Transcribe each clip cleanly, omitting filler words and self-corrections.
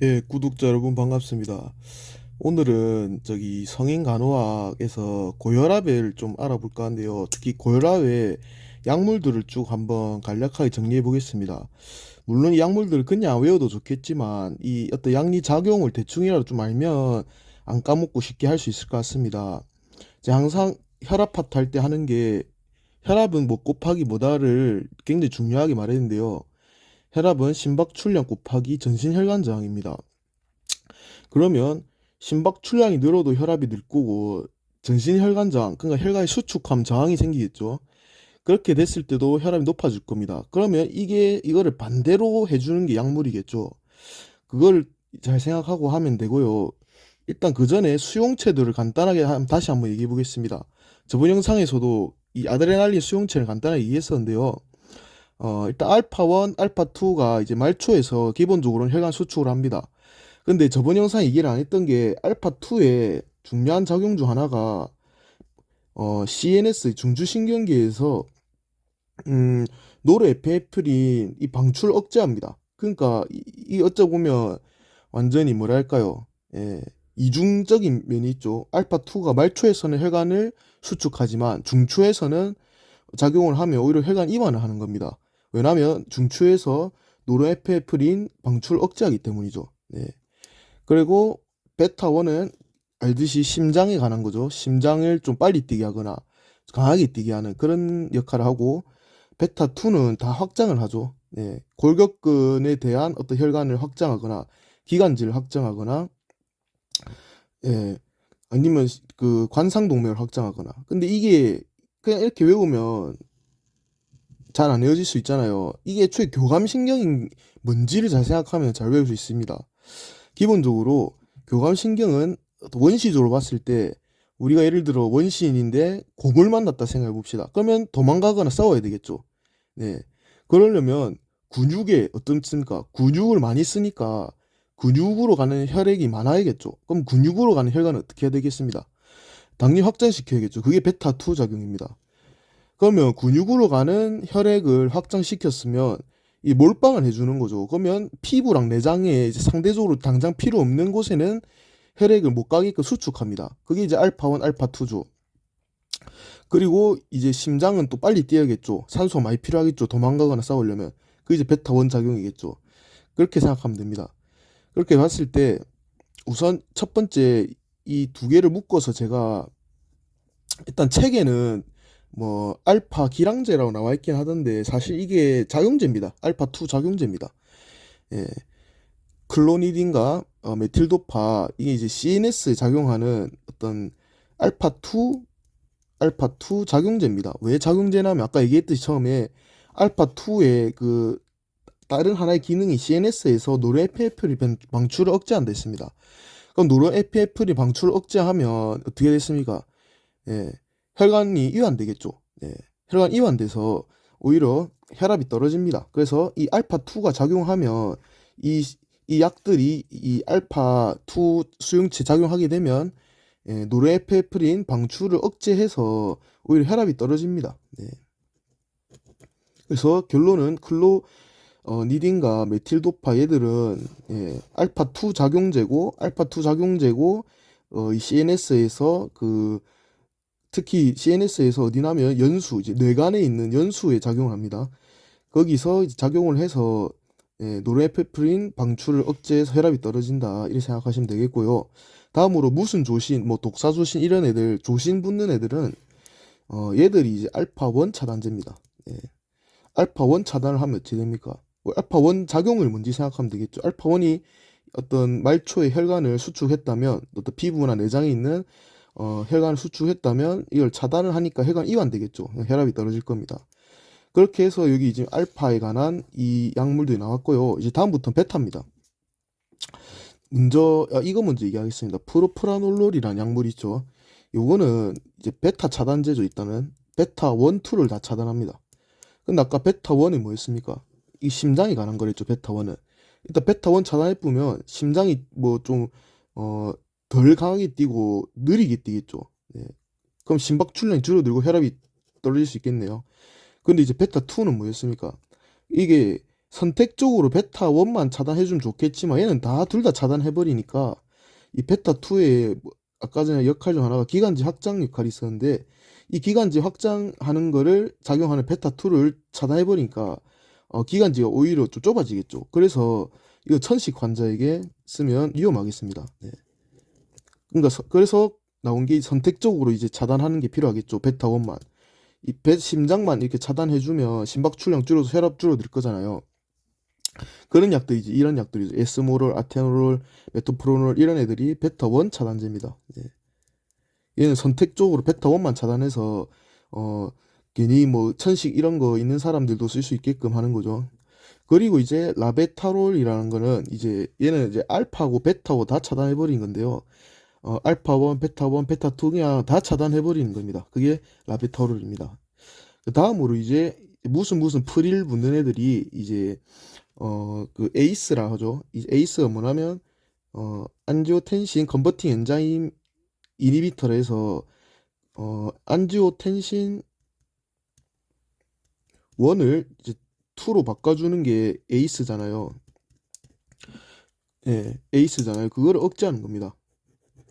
예, 구독자 여러분 반갑습니다. 오늘은 저기 성인간호학에서 고혈압을 좀 알아볼까 하는데요. 특히 고혈압의 약물들을 쭉 한번 간략하게 정리해 보겠습니다. 물론 이 약물들을 그냥 외워도 좋겠지만 이 어떤 약리 작용을 대충이라도 좀 알면 안 까먹고 쉽게 할 수 있을 것 같습니다. 제가 항상 혈압 파트 할 때 하는 게 혈압은 뭐 곱하기 뭐다를 굉장히 중요하게 말했는데요. 혈압은 심박출량 곱하기 전신혈관 저항입니다. 그러면 심박 출량이 늘어도 혈압이 늘 거고 전신혈관 저항, 그러니까 혈관의 수축함 저항이 생기겠죠. 그렇게 됐을 때도 혈압이 높아질 겁니다. 그러면 이거를 반대로 해주는 게 약물이겠죠. 그걸 잘 생각하고 하면 되고요. 일단 그 전에 수용체들을 간단하게 다시 한번 얘기해 보겠습니다. 저번 영상에서도 이 아드레날린 수용체를 간단하게 얘기했었는데요. 일단 알파1, 알파2가 이제 말초에서 기본적으로는 혈관 수축을 합니다. 근데 저번 영상에 얘기를 안 했던 게 알파2의 중요한 작용 중 하나가 CNS 중추신경계에서 음, 노르에피네프린 이 방출 억제합니다. 그러니까 이 어쩌 보면 완전히 뭐랄까요? 예, 이중적인 면이 있죠. 알파2가 말초에서는 혈관을 수축하지만 중추에서는 작용을 하면 오히려 혈관 이완을 하는 겁니다. 왜냐하면 중추에서 노르에피네프린 방출 억제하기 때문이죠. 네. 그리고 베타1은 알듯이 심장에 관한 거죠. 심장을 좀 빨리 뛰게 하거나 강하게 뛰게 하는 그런 역할을 하고, 베타2는 다 확장을 하죠. 네. 골격근에 대한 어떤 혈관을 확장하거나 기관지를 확장하거나, 예, 아니면 그 관상동맥을 확장하거나. 근데 이게 그냥 이렇게 외우면 잘 안 외워질 수 있잖아요. 이게 애초에 교감신경인 뭔지를 잘 생각하면 잘 외울 수 있습니다. 기본적으로 교감신경은 원시적으로 봤을 때 우리가 예를 들어 원시인인데 곰을 만났다 생각해 봅시다. 그러면 도망가거나 싸워야 되겠죠. 네. 그러려면 근육에 어떻습니까? 근육을 많이 쓰니까 근육으로 가는 혈액이 많아야겠죠. 그럼 근육으로 가는 혈관은 어떻게 해야 되겠습니다? 당연히 확장시켜야겠죠. 그게 베타2 작용입니다. 그러면 근육으로 가는 혈액을 확장시켰으면 이 몰빵을 해주는 거죠. 그러면 피부랑 내장에 이제 상대적으로 당장 필요 없는 곳에는 혈액을 못 가게끔 수축합니다. 그게 이제 알파1, 알파2죠. 그리고 이제 심장은 또 빨리 뛰어야겠죠. 산소 많이 필요하겠죠. 도망가거나 싸우려면. 그게 이제 베타1 작용이겠죠. 그렇게 생각하면 됩니다. 그렇게 봤을 때 우선 첫 번째 이 두 개를 묶어서 제가 일단 책에는 뭐 알파 기량제라고 나와 있긴 하던데 사실 이게 작용제입니다. 알파2 작용제입니다. 예. 클로니딘과 메틸도파 이게 이제 CNS에 작용하는 어떤 알파2 알파2 작용제입니다. 왜 작용제냐면 아까 얘기했듯이 처음에 알파2의 그 다른 하나의 기능이 CNS에서 노르에피네프린 방출을 억제한다 했습니다. 그럼 노르에피네프린 방출을 억제하면 어떻게 됐습니까? 예, 혈관이 이완되겠죠. 예, 혈관 이완돼서 오히려 혈압이 떨어집니다. 그래서 이 알파2가 작용하면 이, 이 약들이 이 알파2 수용체 작용하게 되면 노르에피네프린 방출을 억제해서 오히려 혈압이 떨어집니다. 네. 그래서 결론은 니딘과 메틸도파 얘들은 알파2 작용제고 알파2 작용제고 이 CNS에서 그 특히 CNS에서 어디냐면 연수, 이제 뇌간에 있는 연수에 작용을 합니다. 거기서 이제 작용을 해서 노르에피프린 방출을 억제해서 혈압이 떨어진다. 이렇게 생각하시면 되겠고요. 다음으로 무슨 조신, 뭐 독사조신 이런 애들, 조신 붙는 애들은 얘들이 이제 알파1 차단제입니다. 예. 알파1 차단을 하면 어떻게 됩니까? 뭐 알파1 작용을 뭔지 생각하면 되겠죠. 알파1이 어떤 말초의 혈관을 수축했다면, 어떤 피부나 내장에 있는 혈관을 수축했다면 이걸 차단을 하니까 혈관 이완되겠죠. 혈압이 떨어질 겁니다. 그렇게 해서 여기 이제 알파에 관한 이 약물들이 나왔고요. 이제 다음부터는 베타입니다. 이거 먼저 얘기하겠습니다. 프로프라놀롤이라는 약물이 있죠. 요거는 이제 베타 차단제죠. 일단은 베타 1, 2를 다 차단합니다. 근데 아까 베타 1이 뭐였습니까? 이 심장에 관한 거랬죠. 베타 1은. 일단 베타 1 차단해 보면 심장이 뭐 좀 덜 강하게 뛰고 느리게 뛰겠죠. 네. 그럼 심박 출량이 줄어들고 혈압이 떨어질 수 있겠네요. 근데 이제 베타 2는 뭐였습니까? 이게 선택적으로 베타 1만 차단해주면 좋겠지만 얘는 다 둘 다 차단해버리니까 이 베타 2의 아까 전에 역할 중 하나가 기관지 확장 역할이 있었는데 이 기관지 확장하는 거를 작용하는 베타 2를 차단해버리니까 기관지가 오히려 좀 좁아지겠죠. 그래서 이거 천식 환자에게 쓰면 위험하겠습니다. 네. 그러니까 그래서 나온 게 선택적으로 이제 차단하는 게 필요하겠죠. 베타 1만. 심장만 이렇게 차단해주면 심박출량 줄어서 혈압 줄어들 거잖아요. 그런 약들이지. 이런 약들이죠. 에스모롤, 아테놀, 메토프로놀 이런 애들이 베타 1 차단제입니다. 네. 얘는 선택적으로 베타 1만 차단해서 괜히 뭐 천식 이런 거 있는 사람들도 쓸 수 있게끔 하는 거죠. 그리고 이제 라베타롤이라는 거는 이제 얘는 이제 알파고 베타고 다 차단해 버린 건데요. 알파 1, 베타 1, 베타 2 그냥 다 차단해 버리는 겁니다. 그게 라베타롤입니다. 그 다음으로 이제 무슨 프릴 붙는 애들이 이제 그 에이스라 하죠. 이 에이스가 뭐냐면 안지오텐신 컨버팅 엔자임 이니비터라 해서 안지오텐신 1을 이제 2로 바꿔주는 게 에이스잖아요. 예, 에이스잖아요. 그거를 억제하는 겁니다.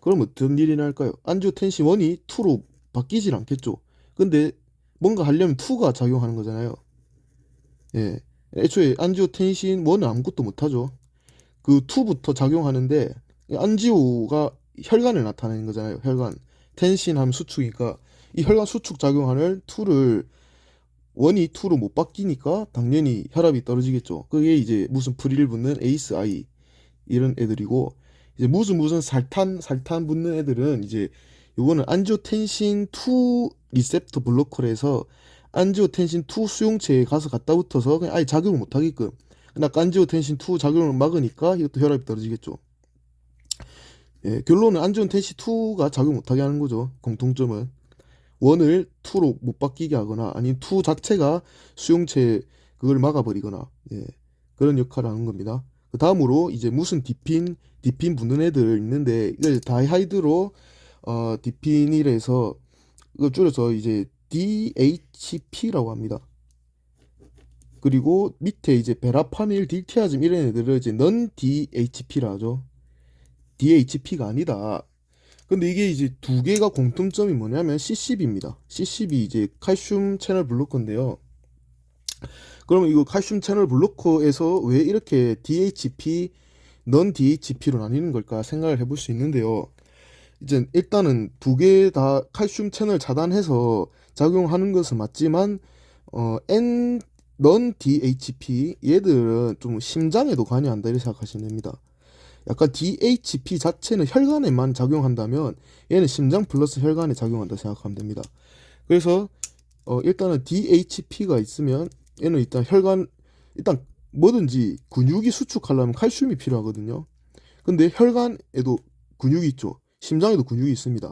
그럼 어떤 일이 날까요? 안지오텐신 1이 2로 바뀌질 않겠죠. 근데 뭔가 하려면 2가 작용하는 거잖아요. 예. 애초에 안지오텐신 1은 아무것도 못하죠. 그 2부터 작용하는데 안지오가 혈관을 나타내는 거잖아요. 혈관. 텐신 하면 수축이니까 이 혈관 수축 작용하는 2를 1이 2로 못 바뀌니까 당연히 혈압이 떨어지겠죠. 그게 이제 무슨 프릴 붙는 에이스 아이 이런 애들이고 이제 무슨 살탄 붙는 애들은 이제 요거는 안지오텐신 2 리셉터 블로커에서 안지오텐신 2 수용체에 가서 갖다 붙어서 그냥 아예 작용을 못 하게끔 나 안지오텐신 2 작용을 막으니까 이것도 혈압이 떨어지겠죠. 예, 결론은 안지오텐신 2가 작용 못하게 하는 거죠. 공통점은 1을 2로 못 바뀌게 하거나 아니면 2 자체가 수용체 그걸 막아버리거나 예, 그런 역할을 하는 겁니다. 그 다음으로 이제 무슨 디핀 붙는 애들 있는데 이걸 다이하이드로 디피닐에서 이거 줄여서 이제 DHP라고 합니다. 그리고 밑에 이제 베라파닐 딜티아즘 이런 애들을 이제 넌 DHP라 하죠. DHP가 아니다. 근데 이게 이제 두 개가 공통점이 뭐냐면 CCB입니다. CCB 이제 칼슘 채널 블로커인데요. 그러면 이거 칼슘 채널 블로커에서 왜 이렇게 DHP, 넌 DHP로 나뉘는 걸까 생각을 해볼 수 있는데요. 이제 일단은 두 개 다 칼슘 채널 차단해서 작용하는 것은 맞지만 넌 DHP 얘들은 좀 심장에도 관여한다 이렇게 생각하시면 됩니다. 약간 DHP 자체는 혈관에만 작용한다면 얘는 심장 플러스 혈관에 작용한다 생각하면 됩니다. 그래서 일단은 DHP가 있으면 얘는 일단 뭐든지 근육이 수축하려면 칼슘이 필요하거든요. 근데 혈관에도 근육이 있죠. 심장에도 근육이 있습니다.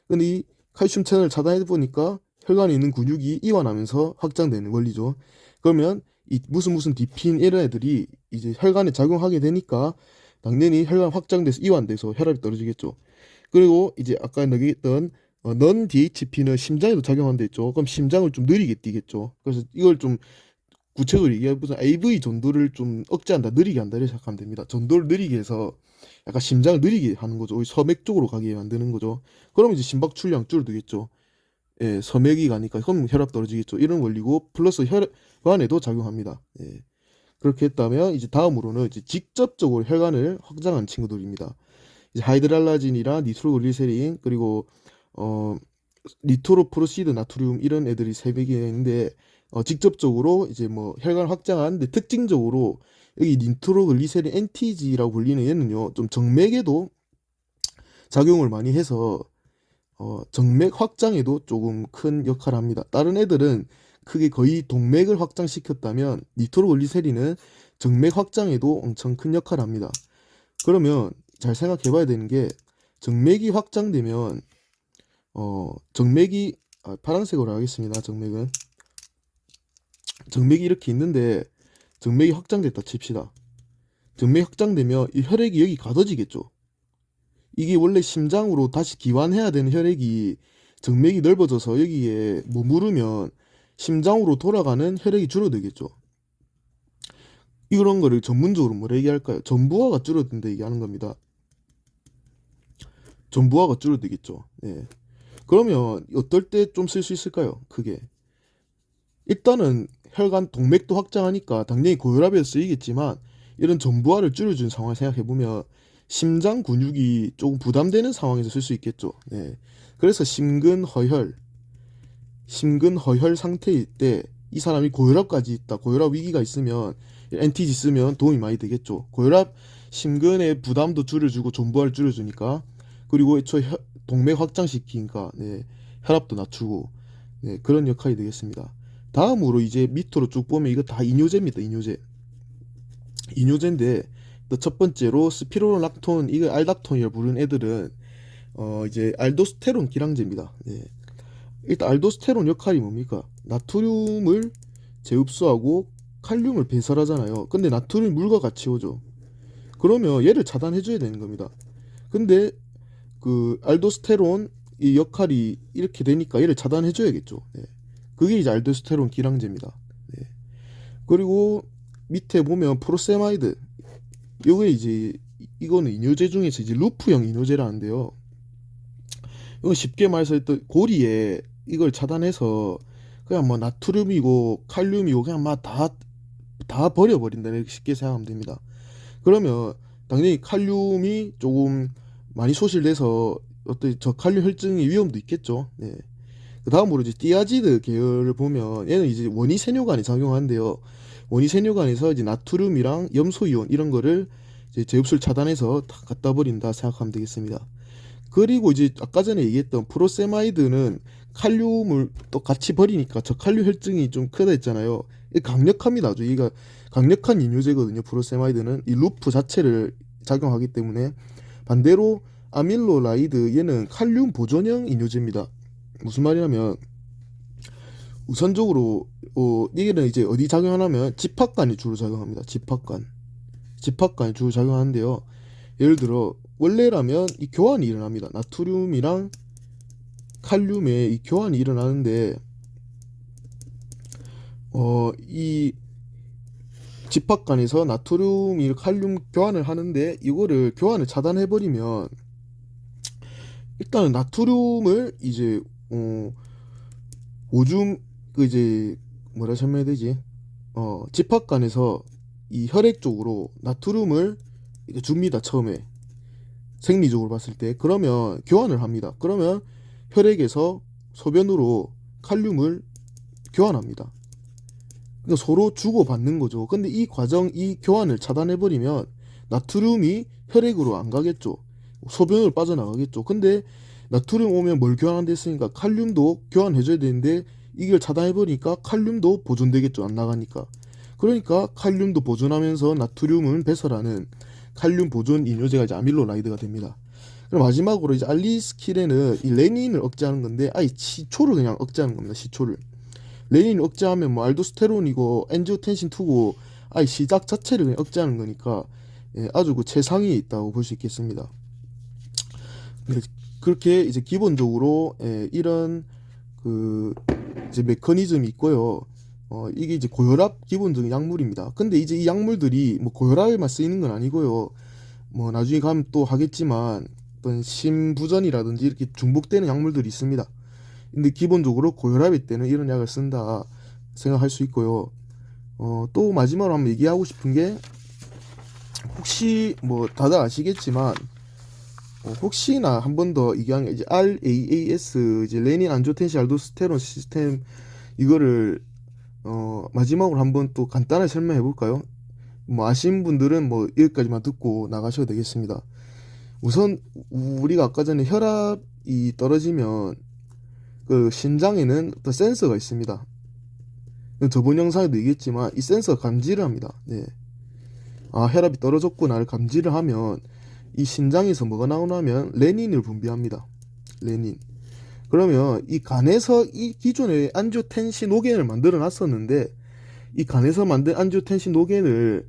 근데 이 칼슘 채널을 차단해 보니까 혈관에 있는 근육이 이완하면서 확장되는 원리죠. 그러면 이 무슨 디핀 이런 애들이 이제 혈관에 작용하게 되니까 당연히 혈관 확장돼서 이완돼서 혈압이 떨어지겠죠. 그리고 이제 아까 얘기했던 넌 DHP는 심장에도 작용한다 했죠. 그럼 심장을 좀 느리게 뛰겠죠. 그래서 이걸 좀 구체적으로 얘기해보자. AV 전도를 좀 억제한다, 느리게 한다 이렇게 생각하면 됩니다. 전도를 느리게 해서 약간 심장을 느리게 하는 거죠. 서맥 쪽으로 가게 만드는 거죠. 그러면 이제 심박출량 줄어들겠죠. 예, 서맥이 가니까 그럼 혈압 떨어지겠죠. 이런 원리고 플러스 혈관에도 작용합니다. 예. 그렇게 했다면 이제 다음으로는 이제 직접적으로 혈관을 확장한 친구들입니다. 이제 하이드랄라진이랑 니트로글리세린 그리고 어 니트로프로시드 나트륨 이런 애들이 세 개가 있는데 직접적으로 이제 뭐 혈관 확장하는데 특징적으로 여기 니트로글리세린 NTG라고 불리는 얘는요 좀 정맥에도 작용을 많이 해서 정맥 확장에도 조금 큰 역할을 합니다. 다른 애들은 크게 거의 동맥을 확장시켰다면 니트로글리세린은 정맥 확장에도 엄청 큰 역할을 합니다. 그러면 잘 생각해 봐야 되는 게 정맥이 확장되면 정맥이 파란색으로 하겠습니다. 정맥이 이렇게 있는데 정맥이 확장됐다 칩시다. 정맥이 확장되면 이 혈액이 여기 가둬지겠죠. 이게 원래 심장으로 다시 기환해야 되는 혈액이 정맥이 넓어져서 여기에 머무르면 심장으로 돌아가는 혈액이 줄어들겠죠. 이런 거를 전문적으로 뭐라 얘기할까요? 전부화가 줄어든다 얘기하는 겁니다. 전부화가 줄어들겠죠. 네. 그러면 어떨 때 좀 쓸 수 있을까요? 그게 일단은 혈관 동맥도 확장하니까 당연히 고혈압에 쓰이겠지만 이런 전부하를 줄여준 상황을 생각해 보면 심장 근육이 조금 부담되는 상황에서 쓸 수 있겠죠. 네. 그래서 심근허혈 상태일 때 이 사람이 고혈압까지 있다, 고혈압 위기가 있으면 NTG 쓰면 도움이 많이 되겠죠. 고혈압 심근의 부담도 줄여주고 전부하를 줄여주니까 그리고 애초에 동맥 확장시키니까 네, 혈압도 낮추고 네, 그런 역할이 되겠습니다. 다음으로 이제 밑으로 쭉 보면 이거 다 이뇨제입니다. 이뇨제인데 또 첫 번째로 스피로락톤 이거 알닥톤이라 부르는 애들은 이제 알도스테론 기량제입니다. 네. 일단 알도스테론 역할이 뭡니까? 나트륨을 재흡수하고 칼륨을 배설하잖아요. 근데 나트륨이 물과 같이 오죠. 그러면 얘를 차단해줘야 되는 겁니다. 근데 그 알도스테론 이 역할이 이렇게 되니까 얘를 차단해줘야겠죠. 네. 그게 이제 알도스테론 기량제입니다. 네. 그리고 밑에 보면 프로세마이드 요게 이제 이거는 이뇨제 중에서 이제 루프형 이뇨제라는데요. 이건 쉽게 말해서 일단 고리에 이걸 차단해서 그냥 뭐 나트륨이고 칼륨이고 그냥 막 다 버려버린다 이렇게 쉽게 생각하면 됩니다. 그러면 당연히 칼륨이 조금 많이 소실돼서 어떤 저칼륨 혈증의 위험도 있겠죠. 네. 그 다음으로 이제 띠아지드 계열을 보면 얘는 이제 원위세뇨간에 작용하는데요. 원위세뇨간에서 이제 나트륨이랑 염소이온 이런 거를 이제 제흡수를 차단해서 다 갖다 버린다 생각하면 되겠습니다. 그리고 이제 아까 전에 얘기했던 프로세마이드는 칼륨을 또 같이 버리니까 저칼륨 혈증이 좀 크다 했잖아요. 이 강력합니다. 아주 이가 강력한 이뇨제거든요. 프로세마이드는 이 루프 자체를 작용하기 때문에 반대로 아밀로라이드 얘는 칼륨 보존형 이뇨제입니다. 무슨 말이냐면 우선적으로 이게는 이제 어디 작용하냐면 집합관이 주로 작용합니다. 집합관이 주로 작용하는데요. 예를 들어 원래라면 이 교환이 일어납니다. 나트륨이랑 칼륨의 이 교환이 일어나는데 이 집합관에서 나트륨이 칼륨 교환을 하는데 이거를 교환을 차단해 버리면 일단은 나트륨을 이제 오줌 그 이제 뭐라 설명해야 되지? 집합관에서 이 혈액 쪽으로 나트륨을 이렇게 줍니다. 처음에 생리적으로 봤을 때 그러면 교환을 합니다. 그러면 혈액에서 소변으로 칼륨을 교환합니다. 그러니까 서로 주고받는 거죠. 근데 이 교환을 차단해버리면 나트륨이 혈액으로 안 가겠죠. 소변으로 빠져나가겠죠. 근데 나트륨 오면 뭘 교환한다 했으니까 칼륨도 교환해줘야 되는데 이걸 차단해버리니까 칼륨도 보존되겠죠. 안 나가니까. 그러니까 칼륨도 보존하면서 나트륨은 배설하는 칼륨 보존 이뇨제가 이제 아밀로라이드가 됩니다. 그럼 마지막으로 이제 알리스킬에는 이 레닌을 억제하는 건데 아예 시초를 그냥 억제하는 겁니다. 시초를. 레닌 억제하면 뭐 알도스테론이고 엔지오텐신 2고 아예 시작 자체를 그냥 억제하는 거니까 예, 아주 그 최상위에 있다고 볼 수 있겠습니다. 네, 그렇게 이제 기본적으로 예, 이런 그 이제 메커니즘이 있고요. 이게 이제 고혈압 기본적인 약물입니다. 근데 이제 이 약물들이 뭐 고혈압에만 쓰이는 건 아니고요. 뭐 나중에 가면 또 하겠지만 어떤 심부전이라든지 이렇게 중복되는 약물들이 있습니다. 근데 기본적으로 고혈압일 때는 이런 약을 쓴다 생각할 수 있고요. 또 마지막으로 한번 얘기하고 싶은 게 혹시 뭐 다들 아시겠지만 혹시나 한 번 더 얘기하는 게 이제 RAAS 이제 레닌 안지오텐신 알도스테론 시스템 이거를 마지막으로 한번 또 간단하게 설명해 볼까요? 뭐 아시는 분들은 뭐 여기까지만 듣고 나가셔도 되겠습니다. 우선 우리가 아까 전에 혈압이 떨어지면 그 심장에는 또 센서가 있습니다. 저번 영상에도 얘기했지만 이 센서가 감지를 합니다. 네. 아, 혈압이 떨어졌구나를 감지를 하면 이 심장에서 뭐가 나오냐면 레닌을 분비합니다. 레닌. 그러면 이 간에서 이 기존의 안지오텐신 노겐을 만들어 놨었는데 이 간에서 만든 안지오텐신 노겐을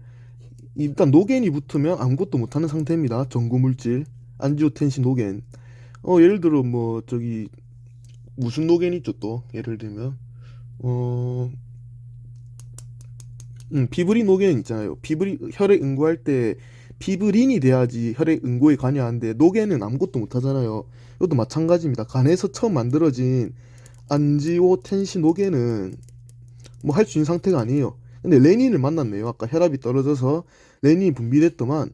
일단 노겐이 붙으면 아무것도 못하는 상태입니다. 전구 물질 안지오텐신 노겐. 예를 들어 뭐 저기 무슨 노겐 있죠 또 예를 들면 어 피브린 노겐 있잖아요. 피브린 혈액 응고할 때 피브린이 돼야지 혈액 응고에 관여하는데 노겐은 아무것도 못 하잖아요. 이것도 마찬가지입니다. 간에서 처음 만들어진 안지오텐신 노겐은 뭐 할 수 있는 상태가 아니에요. 근데 레닌을 만났네요. 아까 혈압이 떨어져서 레닌이 분비됐더만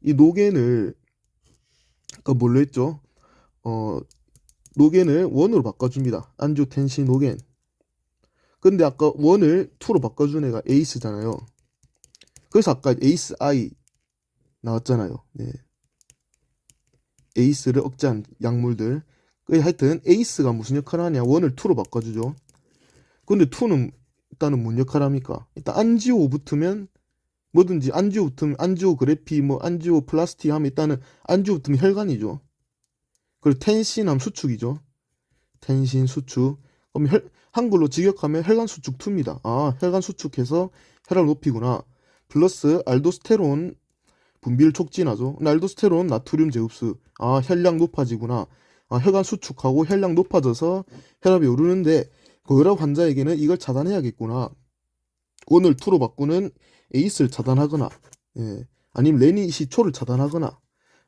이 노겐을 아까 뭘로 했죠? 어 노겐을 원으로 바꿔줍니다. 안지오텐신 노겐. 근데 아까 원을 2로 바꿔준 애가 에이스잖아요. 그래서 아까 에이스 I 나왔잖아요. 네. 에이스를 억제한 약물들. 하여튼 에이스가 무슨 역할을 하냐? 원을 2로 바꿔주죠. 근데 2는 일단은 뭔 역할을 합니까? 일단 안지오 붙으면 뭐든지 안지오 붙으면 안지오그래피 뭐 안지오 플라스티 하면 일단은 안지오 붙으면 혈관이죠. 그리고 텐신 하면 수축이죠. 텐신 수축. 그럼 한글로 직역하면 혈관 수축 2입니다. 아, 혈관 수축해서 혈압을 높이구나. 플러스 알도스테론 분비를 촉진하죠. 알도스테론 나트륨 제흡수. 아, 혈량 높아지구나. 아, 혈관 수축하고 혈량 높아져서 혈압이 오르는데 고혈압 환자에게는 이걸 차단해야겠구나. 원을 2로 바꾸는 에이스를 차단하거나, 예. 아니면 레닌시초를 차단하거나,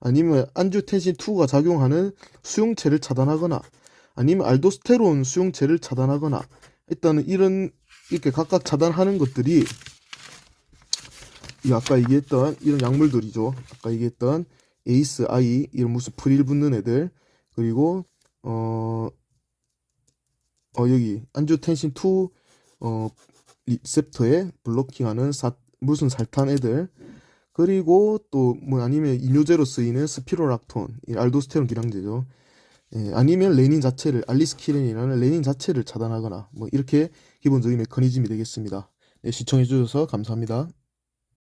아니면 안지오텐신 2가 작용하는 수용체를 차단하거나, 아니면 알도스테론 수용체를 차단하거나, 일단은 이렇게 각각 차단하는 것들이 이 아까 얘기했던 이런 약물들이죠. 아까 얘기했던 에이스 아이 이런 무슨 프릴 붙는 애들, 그리고 여기 안지오텐신 2 리셉터에 블로킹하는 무슨 살탄 애들, 그리고 또 뭐 아니면 이뇨제로 쓰이는 스피로락톤, 이 알도스테론 기량제죠. 예, 아니면 레닌 자체를 알리스키렌이라는 레닌 자체를 차단하거나 뭐 이렇게 기본적인 메커니즘이 되겠습니다. 네, 시청해 주셔서 감사합니다.